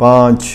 5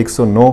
109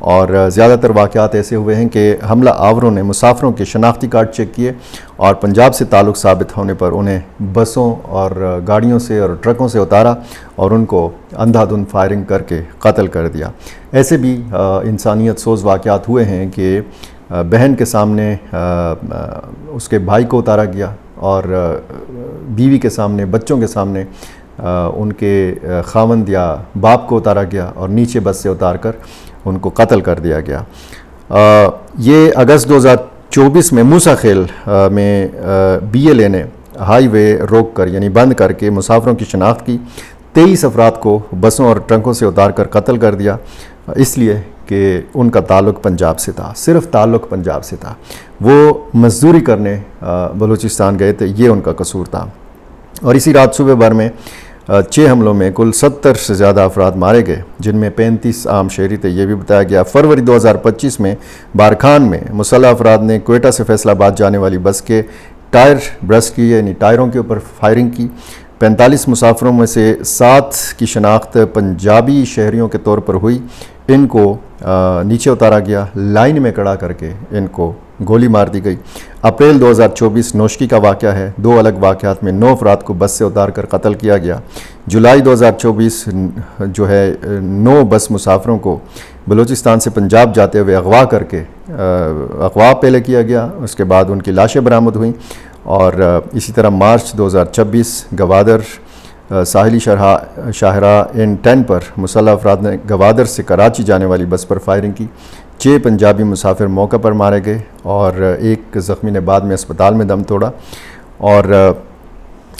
اور زیادہ تر واقعات ایسے ہوئے ہیں کہ حملہ آوروں نے مسافروں کے شناختی کارڈ چیک کیے اور پنجاب سے تعلق ثابت ہونے پر انہیں بسوں اور گاڑیوں سے اور ٹرکوں سے اتارا اور ان کو اندھا دھند فائرنگ کر کے قتل کر دیا۔ ایسے بھی انسانیت سوز واقعات ہوئے ہیں کہ بہن کے سامنے اس کے بھائی کو اتارا گیا اور بیوی کے سامنے، بچوں کے سامنے ان کے خاوند یا باپ کو اتارا گیا اور نیچے بس سے اتار کر ان کو قتل کر دیا گیا۔ یہ اگست 2024 میں موسیٰ خیل میں BLA نے ہائی وے روک کر یعنی بند کر کے مسافروں کی شناخت کی، 23 افراد کو بسوں اور ٹرکوں سے اتار کر قتل کر دیا، اس لیے کہ ان کا تعلق پنجاب سے تھا، صرف تعلق پنجاب سے تھا۔ وہ مزدوری کرنے بلوچستان گئے تھے، یہ ان کا قصور تھا۔ اور اسی رات صوبے بھر میں 6 حملوں میں کل 70 سے زیادہ افراد مارے گئے، جن میں 35 عام شہری تھے، یہ بھی بتایا گیا۔ فروری 2025 میں بارکھان میں مسلح افراد نے کوئٹہ سے فیصل آباد جانے والی بس کے ٹائر برسٹ کیے، یعنی ٹائروں کے اوپر فائرنگ کی۔ 45 مسافروں میں سے 7 کی شناخت پنجابی شہریوں کے طور پر ہوئی، ان کو نیچے اتارا گیا، لائن میں کھڑا کر کے ان کو گولی مار دی گئی۔ اپریل 2024 نوشکی کا واقعہ ہے، 2 الگ واقعات میں 9 افراد کو بس سے اتار کر قتل کیا گیا۔ جولائی 2024 جو ہے 9 بس مسافروں کو بلوچستان سے پنجاب جاتے ہوئے اغوا کر کے اغوا پہلے کیا گیا، اس کے بعد ان کی لاشیں برآمد ہوئیں۔ اور اسی طرح مارچ 2026 گوادر ساحلی شاہراہ N10 پر مسلح افراد نے گوادر سے کراچی جانے والی بس پر فائرنگ کی، 6 پنجابی مسافر موقع پر مارے گئے اور 1 زخمی نے بعد میں اسپتال میں دم توڑا۔ اور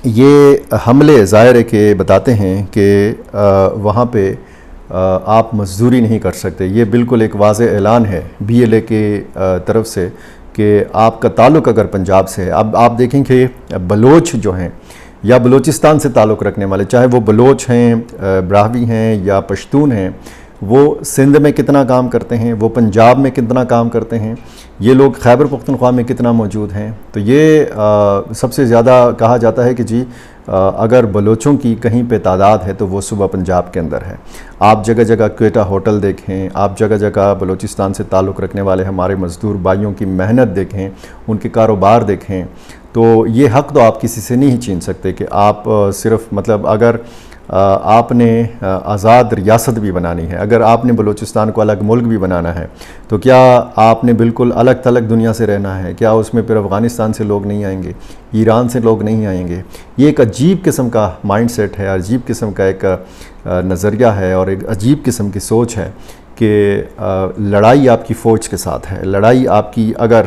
یہ حملے ظاہر ہے کہ بتاتے ہیں کہ وہاں پہ آپ مزدوری نہیں کر سکتے، یہ بالکل ایک واضح اعلان ہے BLA کے طرف سے کہ آپ کا تعلق اگر پنجاب سے ہے۔ اب آپ دیکھیں کہ بلوچ جو ہیں یا بلوچستان سے تعلق رکھنے والے، چاہے وہ بلوچ ہیں، براہوی ہیں یا پشتون ہیں، وہ سندھ میں کتنا کام کرتے ہیں، وہ پنجاب میں کتنا کام کرتے ہیں، یہ لوگ خیبر پختونخوا میں کتنا موجود ہیں۔ تو یہ سب سے زیادہ کہا جاتا ہے کہ جی اگر بلوچوں کی کہیں پہ تعداد ہے تو وہ صوبہ پنجاب کے اندر ہے۔ آپ جگہ جگہ کوئٹہ ہوٹل دیکھیں، آپ جگہ جگہ بلوچستان سے تعلق رکھنے والے ہمارے مزدور بھائیوں کی محنت دیکھیں، ان کے کاروبار دیکھیں، تو یہ حق تو آپ کسی سے نہیں چھین سکتے کہ آپ صرف مطلب اگر آپ نے آزاد ریاست بھی بنانی ہے، اگر آپ نے بلوچستان کو الگ ملک بھی بنانا ہے، تو کیا آپ نے بالکل الگ تھلگ دنیا سے رہنا ہے؟ کیا اس میں پھر افغانستان سے لوگ نہیں آئیں گے، ایران سے لوگ نہیں آئیں گے؟ یہ ایک عجیب قسم کا مائنڈ سیٹ ہے، عجیب قسم کا ایک نظریہ ہے اور ایک عجیب قسم کی سوچ ہے کہ لڑائی آپ کی فوج کے ساتھ ہے، لڑائی آپ کی اگر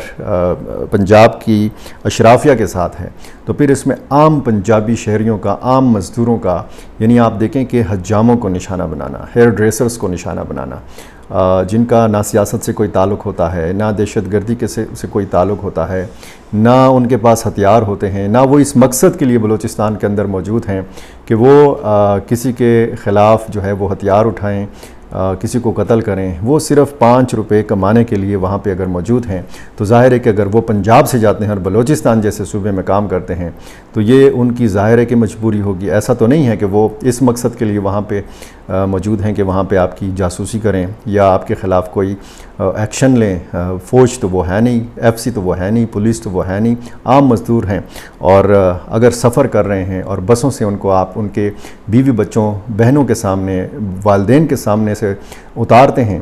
پنجاب کی اشرافیہ کے ساتھ ہے تو پھر اس میں عام پنجابی شہریوں کا، عام مزدوروں کا، یعنی آپ دیکھیں کہ حجاموں کو نشانہ بنانا، ہیئر ڈریسرز کو نشانہ بنانا، جن کا نہ سیاست سے کوئی تعلق ہوتا ہے، نہ دہشت گردی کے سے کوئی تعلق ہوتا ہے، نہ ان کے پاس ہتھیار ہوتے ہیں، نہ وہ اس مقصد کے لیے بلوچستان کے اندر موجود ہیں کہ وہ کسی کے خلاف جو ہے وہ ہتھیار اٹھائیں، کسی کو قتل کریں۔ وہ صرف 5 روپے کمانے کے لیے وہاں پہ اگر موجود ہیں تو ظاہر ہے کہ اگر وہ پنجاب سے جاتے ہیں اور بلوچستان جیسے صوبے میں کام کرتے ہیں تو یہ ان کی ظاہر ہے کہ مجبوری ہوگی۔ ایسا تو نہیں ہے کہ وہ اس مقصد کے لیے وہاں پہ موجود ہیں کہ وہاں پہ آپ کی جاسوسی کریں یا آپ کے خلاف کوئی ایکشن لیں۔ فوج تو وہ ہے نہیں، FC تو وہ ہے نہیں، پولیس تو وہ ہے نہیں، عام مزدور ہیں۔ اور اگر سفر کر رہے ہیں اور بسوں سے ان کو آپ ان کے بیوی بچوں، بہنوں کے سامنے، والدین کے سامنے سے اتارتے ہیں،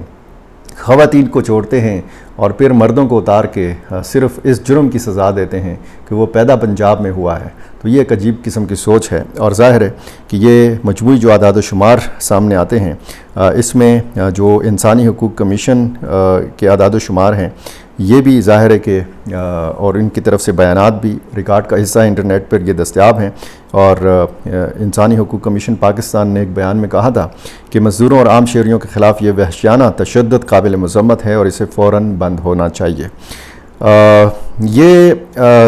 خواتین کو چھوڑتے ہیں اور پھر مردوں کو اتار کے صرف اس جرم کی سزا دیتے ہیں کہ وہ پیدا پنجاب میں ہوا ہے، تو یہ ایک عجیب قسم کی سوچ ہے۔ اور ظاہر ہے کہ یہ مجموعی جو اعداد و شمار سامنے آتے ہیں، اس میں جو انسانی حقوق کمیشن کے اعداد و شمار ہیں، یہ بھی ظاہر ہے کہ اور ان کی طرف سے بیانات بھی ریکارڈ کا حصہ انٹرنیٹ پر یہ دستیاب ہیں۔ اور انسانی حقوق کمیشن پاکستان نے ایک بیان میں کہا تھا کہ مزدوروں اور عام شہریوں کے خلاف یہ وحشیانہ تشدد قابل مذمت ہے اور اسے فوراً بند ہونا چاہیے۔ یہ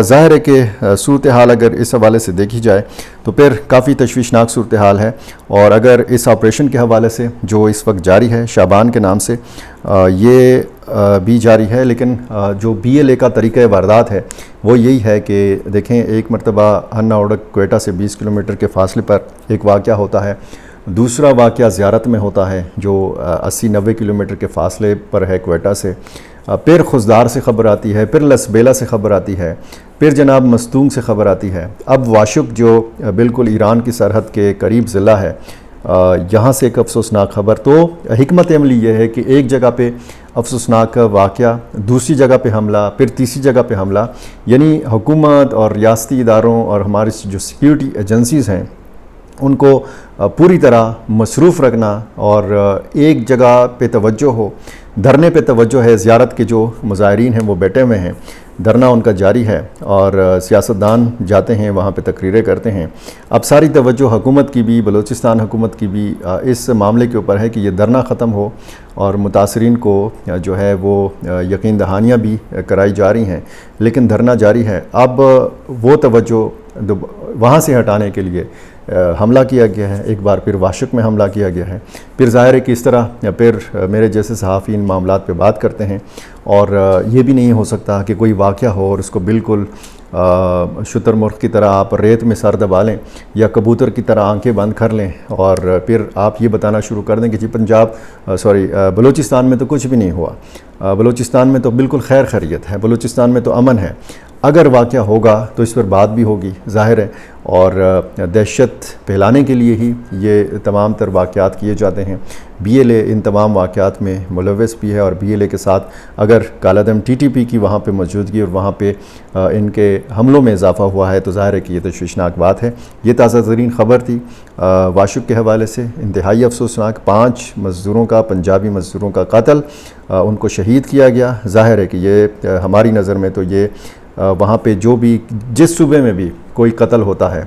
ظاہر ہے کہ صورتحال اگر اس حوالے سے دیکھی جائے تو پھر کافی تشویشناک صورتحال ہے۔ اور اگر اس آپریشن کے حوالے سے جو اس وقت جاری ہے شعبان کے نام سے، یہ بھی جاری ہے، لیکن جو BLA کا طریقہ واردات ہے وہ یہی ہے کہ دیکھیں ایک مرتبہ ہنہ اوڑک کوئٹہ سے 20 کلومیٹر کے فاصلے پر ایک واقعہ ہوتا ہے، دوسرا واقعہ زیارت میں ہوتا ہے جو 80-90 کلومیٹر کے فاصلے پر ہے کوئٹہ سے. پھر خزدار سے خبر آتی ہے, پھر لسبیلا سے خبر آتی ہے, پھر جناب مستونگ سے خبر آتی ہے. اب واشق جو بالکل ایران کی سرحد کے قریب ضلع ہے, یہاں سے ایک افسوسناک خبر. تو حکمت عملی یہ ہے کہ ایک جگہ پہ افسوسناک واقعہ, دوسری جگہ پہ حملہ, پھر تیسری جگہ پہ حملہ. یعنی حکومت اور ریاستی اداروں اور ہماری جو سیکیورٹی ایجنسیز ہیں ان کو پوری طرح مصروف رکھنا اور ایک جگہ پہ توجہ ہو. دھرنے پہ توجہ ہے. زیارت کے جو مظاہرین ہیں وہ بیٹھے ہوئے ہیں, دھرنا ان کا جاری ہے اور سیاستدان جاتے ہیں وہاں پہ تقریریں کرتے ہیں. اب ساری توجہ حکومت کی بھی, بلوچستان حکومت کی بھی اس معاملے کے اوپر ہے کہ یہ دھرنا ختم ہو اور متاثرین کو جو ہے وہ یقین دہانیاں بھی کرائی جا رہی ہیں, لیکن دھرنا جاری ہے. اب وہ توجہ وہاں سے ہٹانے کے لیے حملہ کیا گیا ہے. ایک بار پھر واشق میں حملہ کیا گیا ہے. پھر ظاہر ہے کہ اس طرح پھر میرے جیسے صحافی ان معاملات پہ بات کرتے ہیں, اور یہ بھی نہیں ہو سکتا کہ کوئی واقعہ ہو اور اس کو بالکل شتر مرغ کی طرح آپ ریت میں سر دبا لیں یا کبوتر کی طرح آنکھیں بند کر لیں اور پھر آپ یہ بتانا شروع کر دیں کہ جی بلوچستان میں تو کچھ بھی نہیں ہوا, بلوچستان میں تو بالکل خیر خیریت ہے, بلوچستان میں تو امن ہے. اگر واقعہ ہوگا تو اس پر بات بھی ہوگی ظاہر ہے, اور دہشت پھیلانے کے لیے ہی یہ تمام تر واقعات کیے جاتے ہیں. بی ایل اے ان تمام واقعات میں ملوث بھی ہے, اور بی ایل اے کے ساتھ اگر کالعدم ٹی ٹی پی کی وہاں پہ موجودگی اور وہاں پہ ان کے حملوں میں اضافہ ہوا ہے تو ظاہر ہے کہ یہ تشویشناک بات ہے. یہ تازہ ترین خبر تھی واشق کے حوالے سے. انتہائی افسوسناک 5 مزدوروں کا, پنجابی مزدوروں کا قتل, ان کو شہید کیا گیا. ظاہر ہے کہ یہ ہماری نظر میں تو یہ وہاں پہ جو بھی جس صوبے میں بھی کوئی قتل ہوتا ہے,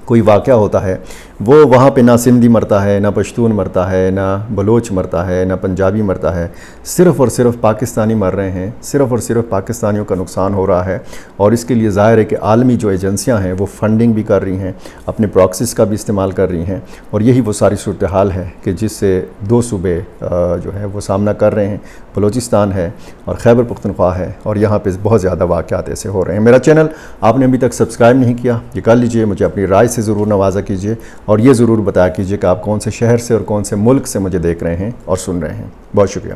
کوئی واقعہ ہوتا ہے, وہ وہاں پہ نہ سندھی مرتا ہے, نہ پشتون مرتا ہے, نہ بلوچ مرتا ہے, نہ پنجابی مرتا ہے, صرف اور صرف پاکستانی مر رہے ہیں, صرف اور صرف پاکستانیوں کا نقصان ہو رہا ہے. اور اس کے لیے ظاہر ہے کہ عالمی جو ایجنسیاں ہیں وہ فنڈنگ بھی کر رہی ہیں, اپنے پراکسیز کا بھی استعمال کر رہی ہیں, اور یہی وہ ساری صورتحال ہے کہ جس سے 2 صوبے جو ہے وہ سامنا کر رہے ہیں. بلوچستان ہے اور خیبر پختونخوا ہے, اور یہاں پہ بہت زیادہ واقعات ایسے ہو رہے ہیں. میرا چینل آپ نے ابھی تک سبسکرائب نہیں کیا, یہ کر لیجئے, مجھے اپنی رائے سے ضرور نوازا کیجئے, اور یہ ضرور بتایا کیجئے کہ آپ کون سے شہر سے اور کون سے ملک سے مجھے دیکھ رہے ہیں اور سن رہے ہیں. بہت شکریہ.